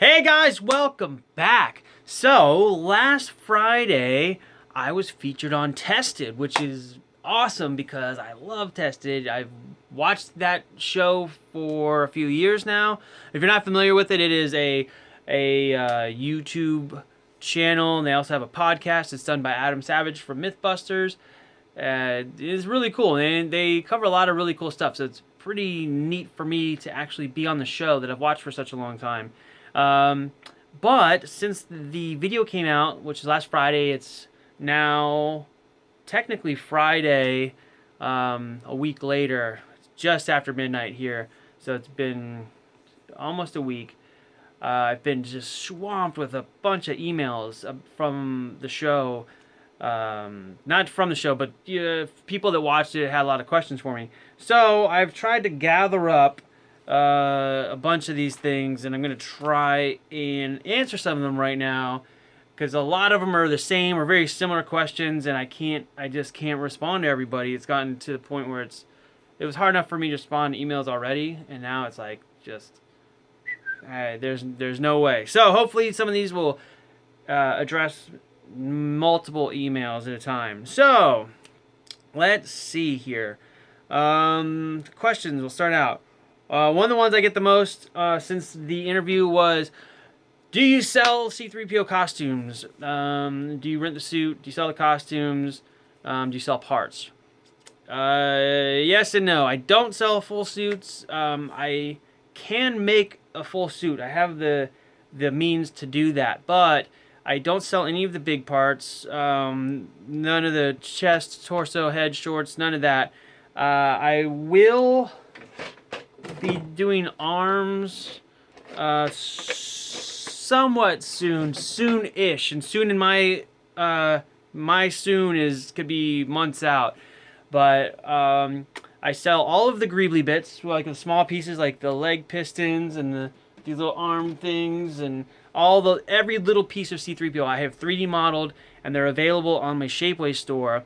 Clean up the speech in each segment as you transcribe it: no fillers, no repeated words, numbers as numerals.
Hey guys, welcome back. So, last Friday, I was featured on Tested, which is awesome because I love Tested. I've watched that show for a few years now. If you're not familiar with it, it is a YouTube channel, and they also have a podcast. It's done by Adam Savage from Mythbusters. It's really cool, and they cover a lot of really cool stuff, so it's pretty neat for me to actually be on the show that I've watched for such a long time. But since the video came out, which is last Friday, it's now technically Friday, a week later, just after midnight here. So it's been almost a week. I've been just swamped with a bunch of emails from the show. Not from the show, but people that watched it had a lot of questions for me. So I've tried to gather up a bunch of these things, and I'm going to try and answer some of them right now, because a lot of them are the same or very similar questions, and I just can't respond to everybody. It's gotten to the point where it was hard enough for me to respond to emails already, and now it's like just there's no way. So hopefully some of these will address multiple emails at a time. So let's see here. Questions. We'll start out. One of the ones I get the most since the interview was, do you sell C-3PO costumes? Do you rent the suit? Do you sell the costumes? Do you sell parts? Yes and no. I don't sell full suits. I can make a full suit. I have the means to do that, but I don't sell any of the big parts. None of the chest, torso, head, shorts, none of that. I will be doing arms somewhat soon-ish, and soon in my soon could be months out. But I sell all of the greebly bits, like the small pieces, like the leg pistons and these little arm things, and every little piece of C-3PO I have 3D modeled, and they're available on my Shapeways store.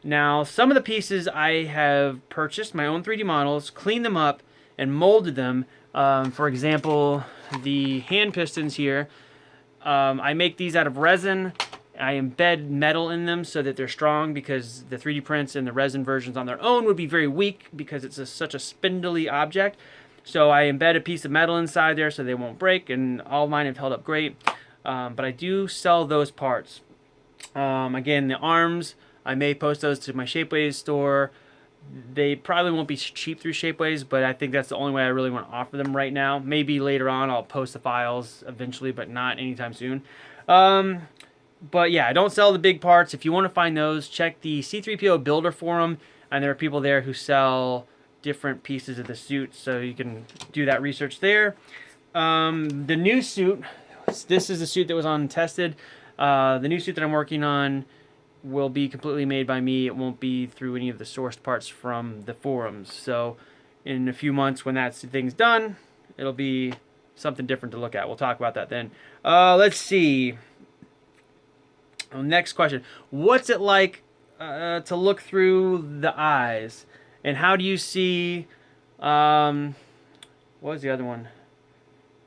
Now, some of the pieces I have purchased my own 3D models, cleaned them up, and molded them. For example, the hand pistons here, I make these out of resin. I embed metal in them so that they're strong, because the 3D prints and the resin versions on their own would be very weak because it's such a spindly object. So I embed a piece of metal inside there so they won't break, and all mine have held up great. But I do sell those parts. Again, the arms, I may post those to my Shapeways store. They probably won't be cheap through Shapeways, but I think that's the only way I really want to offer them right now. Maybe later on I'll post the files eventually, but not anytime soon. But yeah, I don't sell the big parts. If you want to find those, check the C-3PO Builder Forum, and there are people there who sell different pieces of the suit, so you can do that research there. The new suit, this is the suit that was on Tested. The new suit that I'm working on will be completely made by me. It won't be through any of the sourced parts from the forums. So in a few months, when that thing's done, it'll be something different to look at. We'll talk about that then. Let's see. Next question. What's it like to look through the eyes? And how do you see... what was the other one?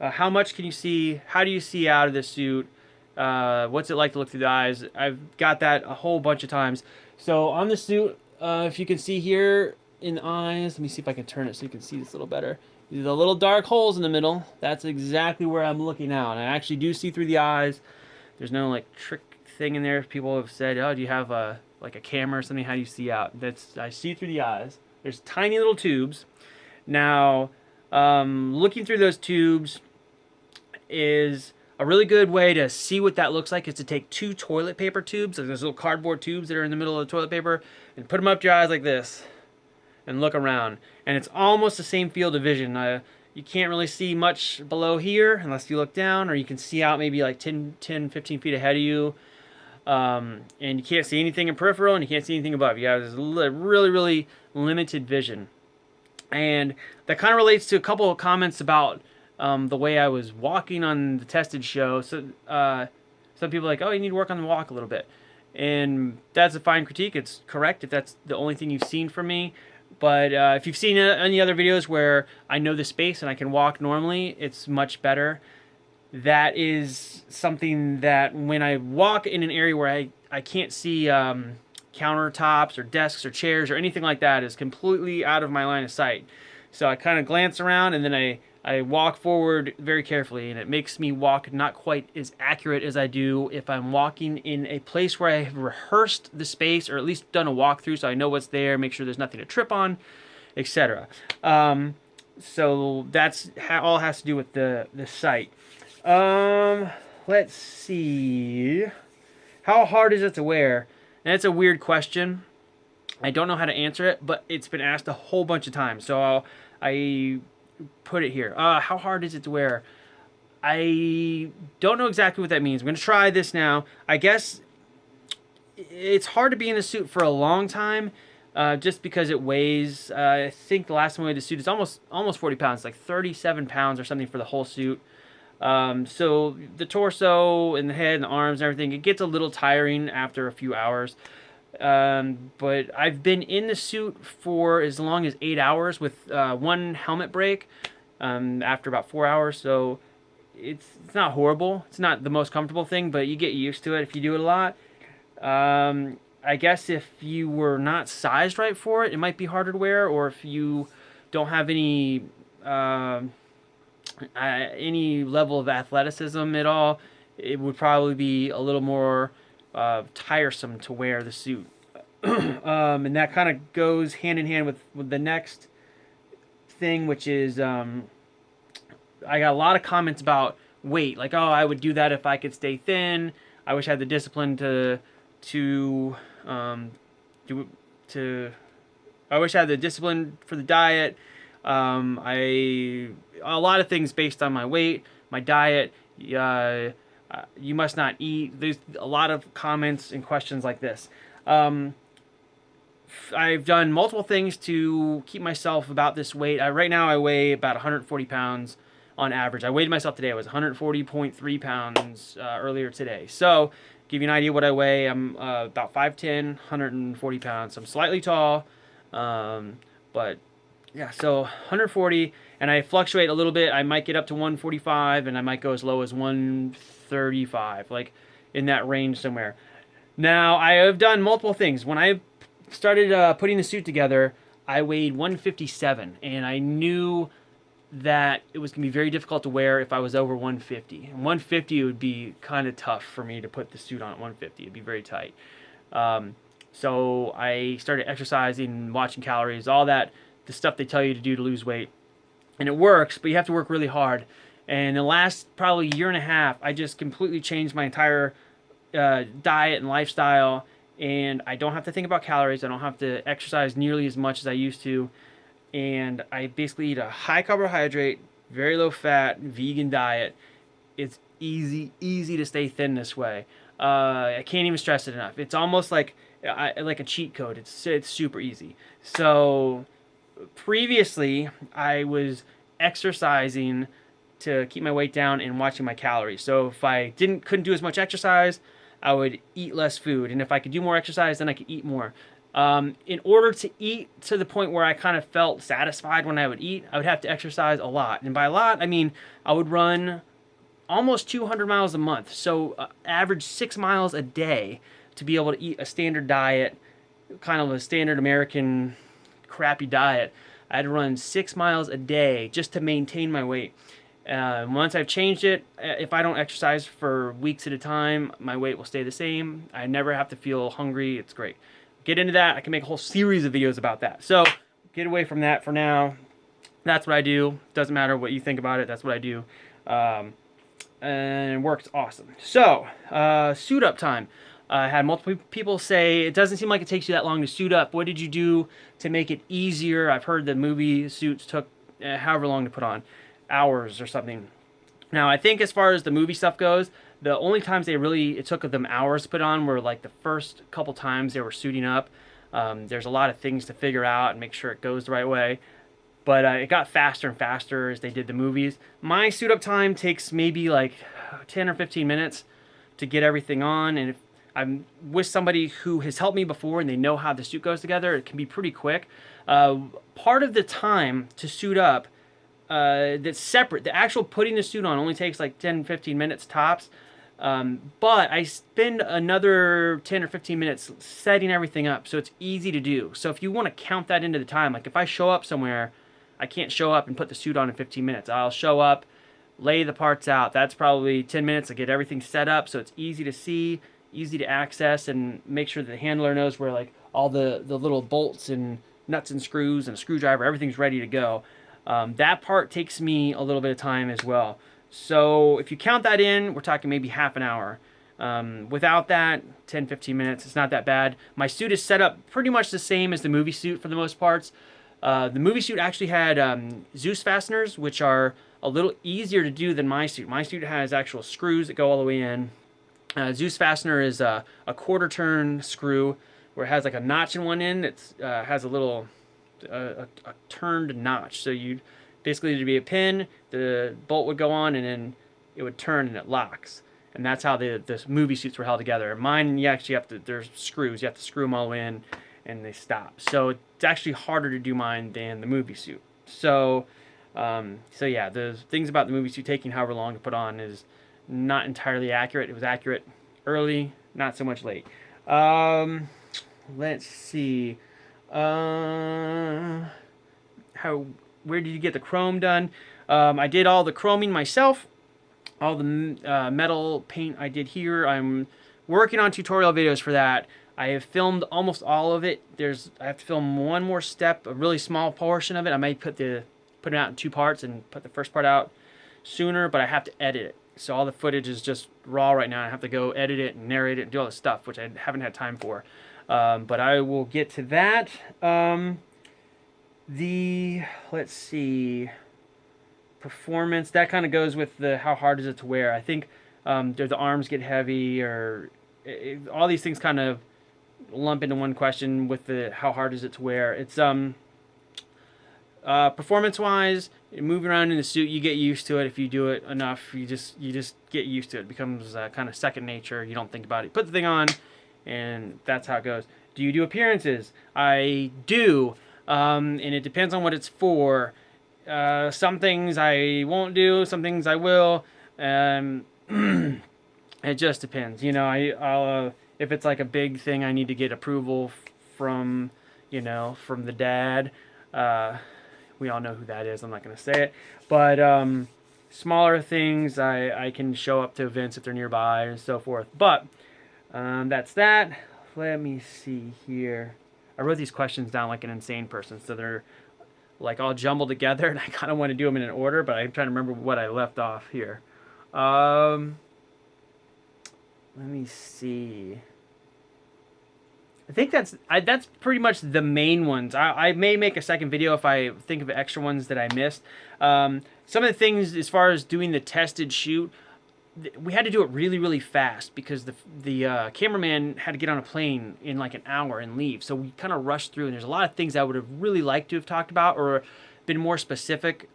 How much can you see? How do you see out of the suit? What's it like to look through the eyes? I've got that a whole bunch of times. So on the suit, if you can see here in the eyes, let me see if I can turn it so you can see this a little better. The little dark holes in the middle, that's exactly where I'm looking out. And I actually do see through the eyes. There's no like trick thing in there. People have said, oh, do you have like a camera or something? How do you see out? I see through the eyes. There's tiny little tubes. Now, looking through those tubes is a really good way to see what that looks like, is to take 2 toilet paper tubes, like those little cardboard tubes that are in the middle of the toilet paper, and put them up to your eyes like this, and look around. And it's almost the same field of vision. You can't really see much below here unless you look down, or you can see out maybe like 10, 15 feet ahead of you. And you can't see anything in peripheral, and you can't see anything above. You have this really, really limited vision. And that kind of relates to a couple of comments about the way I was walking on the Tested show. So some people are like, oh, you need to work on the walk a little bit. And that's a fine critique. It's correct if that's the only thing you've seen from me. But if you've seen any other videos where I know the space and I can walk normally, it's much better. that is something that when I walk in an area where I can't see countertops or desks or chairs or anything like that is completely out of my line of sight. So I kind of glance around and then I walk forward very carefully, and it makes me walk not quite as accurate as I do if I'm walking in a place where I have rehearsed the space or at least done a walkthrough so I know what's there, make sure there's nothing to trip on, etc. So that's all has to do with the site. Let's see. How hard is it to wear? And it's a weird question. I don't know how to answer it, but it's been asked a whole bunch of times. So I put it here. How hard is it to wear? I don't know exactly what that means. I'm going to try this now. I guess it's hard to be in a suit for a long time just because it weighs, I think the last time I weighed the suit is almost 40 pounds, like 37 pounds or something for the whole suit. So the torso and the head and the arms and everything, it gets a little tiring after a few hours. But I've been in the suit for as long as 8 hours with one helmet break after about 4 hours. So it's not horrible. It's not the most comfortable thing, but you get used to it if you do it a lot. I guess if you were not sized right for it, it might be harder to wear, or if you don't have any level of athleticism at all, it would probably be a little more tiresome to wear the suit. And that kind of goes hand in hand with the next thing, which is I got a lot of comments about weight, like, oh, I would do that if I could stay thin. I wish I had the discipline to I wish I had the discipline for the diet. A lot of things based on my weight, my diet. You must not eat. There's a lot of comments and questions like this. I've done multiple things to keep myself about this weight. Right now I weigh about 140 pounds on average. I weighed myself today. I was 140.3 pounds earlier today. So, give you an idea what I weigh. I'm about 5'10", 140 pounds. So I'm slightly tall, but yeah, so 140, and I fluctuate a little bit. I might get up to 145, and I might go as low as 135, like in that range somewhere. Now, I have done multiple things. When I started putting the suit together, I weighed 157, and I knew that it was going to be very difficult to wear if I was over 150. And 150 would be kind of tough for me to put the suit on at 150. It'd be very tight. So I started exercising, watching calories, all that, the stuff they tell you to do to lose weight. And it works, but you have to work really hard. And the last probably year and a half, I just completely changed my entire diet and lifestyle. And I don't have to think about calories. I don't have to exercise nearly as much as I used to. And I basically eat a high carbohydrate, very low fat, vegan diet. It's easy to stay thin this way. I can't even stress it enough. It's almost like a cheat code. It's super easy. So previously, I was exercising to keep my weight down and watching my calories. So if I couldn't do as much exercise, I would eat less food. And if I could do more exercise, then I could eat more. In order to eat to the point where I kind of felt satisfied when I would eat, I would have to exercise a lot. And by a lot, I mean I would run almost 200 miles a month. So average 6 miles a day to be able to eat a standard diet, kind of a standard American crappy diet. I had to run 6 miles a day just to maintain my weight. Once I've changed it, if I don't exercise for weeks at a time, my weight will stay the same. I never have to feel hungry. It's great. Get into that. I can make a whole series of videos about that. So get away from that for now. That's what I do. Doesn't matter what you think about it. That's what I do. And it works awesome. So, suit up time. I had multiple people say, it doesn't seem like it takes you that long to suit up. What did you do to make it easier? I've heard that movie suits took however long to put on. Hours or something. Now, I think as far as the movie stuff goes, the only times it took them hours to put on were like the first couple times they were suiting up. There's a lot of things to figure out and make sure it goes the right way. But it got faster and faster as they did the movies. My suit up time takes maybe like 10 or 15 minutes to get everything on. And if I'm with somebody who has helped me before and they know how the suit goes together, it can be pretty quick. Part of the time to suit up, that's separate. The actual putting the suit on only takes like 10-15 minutes tops. But I spend another 10 or 15 minutes setting everything up so it's easy to do. So if you want to count that into the time, like if I show up somewhere, I can't show up and put the suit on in 15 minutes. I'll show up, lay the parts out. That's probably 10 minutes to get everything set up so it's easy to see, easy to access, and make sure the handler knows where like all the little bolts and nuts and screws and a screwdriver, everything's ready to go. That part takes me a little bit of time as well. So if you count that in, we're talking maybe half an hour. Without that, 10-15 minutes, it's not that bad. My suit is set up pretty much the same as the movie suit for the most parts. The movie suit actually had Zeus fasteners, which are a little easier to do than my suit. My suit has actual screws that go all the way in. Zeus fastener is a quarter turn screw where it has like a notch in one end that has a little a turned notch. So you basically to be a pin, the bolt would go on and then it would turn and it locks. And that's how the movie suits were held together. Mine, you actually have to, there's screws, you have to screw them all the way in and they stop. So it's actually harder to do mine than the movie suit. So yeah, the things about the movie suit taking however long to put on is not entirely accurate. It was accurate early, not so much late. Let's see. Where did you get the chrome done? I did all the chroming myself. All the metal paint I did here. I'm working on tutorial videos for that. I have filmed almost all of it. I have to film one more step, a really small portion of it. I might put it out in 2 parts and put the first part out sooner, but I have to edit it. So all the footage is just raw right now. I have to go edit it and narrate it and do all this stuff, which I haven't had time for. But I will get to that. Let's see, performance, that kind of goes with the how hard is it to wear. I think the arms get heavy, or all these things kind of lump into one question with the how hard is it to wear. It's performance wise, moving around in the suit, you get used to it. If you do it enough, you just get used to it. It becomes kind of second nature. You don't think about it. Put the thing on and that's how it goes. Do you do appearances? I do, and it depends on what it's for. Some things I won't do, some things I will. It just depends. You know, I'll if it's like a big thing I need to get approval from, from the dad. We all know who that is. I'm not going to say it. But smaller things, I can show up to events if they're nearby and so forth. But that's that. Let me see here. I wrote these questions down like an insane person, so they're like all jumbled together, and I kind of want to do them in an order, but I'm trying to remember what I left off here. Let me see. I think that's pretty much the main ones. I may make a second video if I think of extra ones that I missed. Some of the things as far as doing the tested shoot, we had to do it really, really fast because the cameraman had to get on a plane in like an hour and leave. So we kind of rushed through, and there's a lot of things I would have really liked to have talked about or been more specific,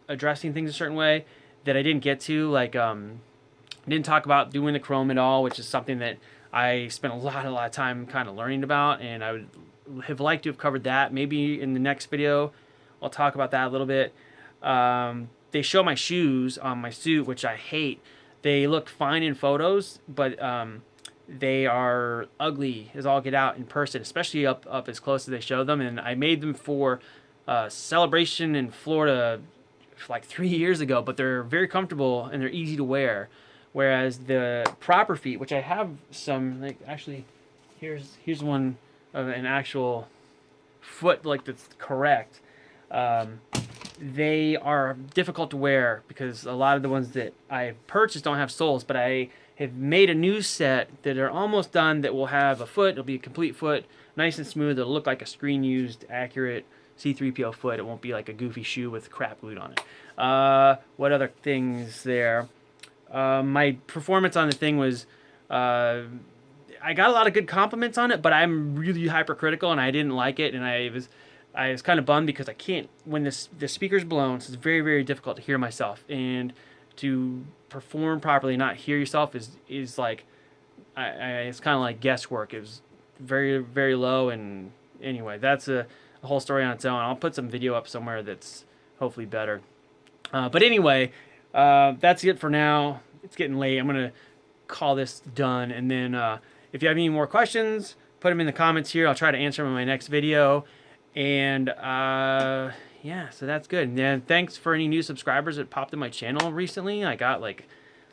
addressing things a certain way that I didn't get to. Like, didn't talk about doing the chrome at all, which is something that I spent a lot of time kind of learning about, and I would have liked to have covered that. Maybe in the next video, I'll talk about that a little bit. They show my shoes on my suit, which I hate. They look fine in photos, but they are ugly as all get out in person, especially up as close as they show them. And I made them for Celebration in Florida like 3 years ago, but they're very comfortable and they're easy to wear. Whereas the proper feet, which I have some, like actually, here's one of an actual foot like that's correct. They are difficult to wear because a lot of the ones that I purchased don't have soles, but I have made a new set that are almost done that will have a foot. It'll be a complete foot, nice and smooth. It'll look like a screen-used, accurate C3PO foot. It won't be like a goofy shoe with crap glued on it. What other things there? My performance on the thing was, I got a lot of good compliments on it, but I'm really hypercritical and I didn't like it, and I was kind of bummed because I can't, when the speaker's blown, so it's very, very difficult to hear myself, and to perform properly, not hear yourself is like, it's kind of like guesswork. It was very, very low, and anyway, that's a whole story on its own. I'll put some video up somewhere that's hopefully better. But anyway, that's it for now. It's getting late. I'm going to call this done. And then if you have any more questions, put them in the comments here. I'll try to answer them in my next video. And yeah, so that's good. And then thanks for any new subscribers that popped in my channel recently. I got like,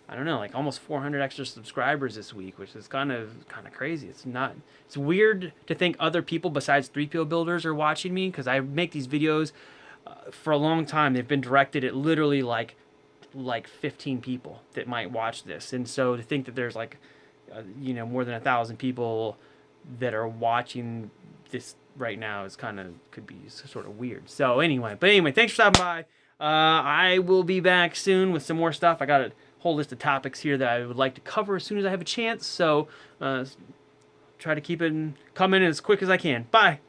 I don't know, like almost 400 extra subscribers this week, which is kind of crazy. It's weird to think other people besides Threepio builders are watching me, because I make these videos for a long time. They've been directed at literally like 15 people that might watch this. And so to think that there's like, you know, more than 1,000 people that are watching this right now is could be sort of weird. So anyway, thanks for stopping by. I will be back soon with some more stuff. I got a whole list of topics here that I would like to cover as soon as I have a chance. So try to keep it coming as quick as I can. Bye.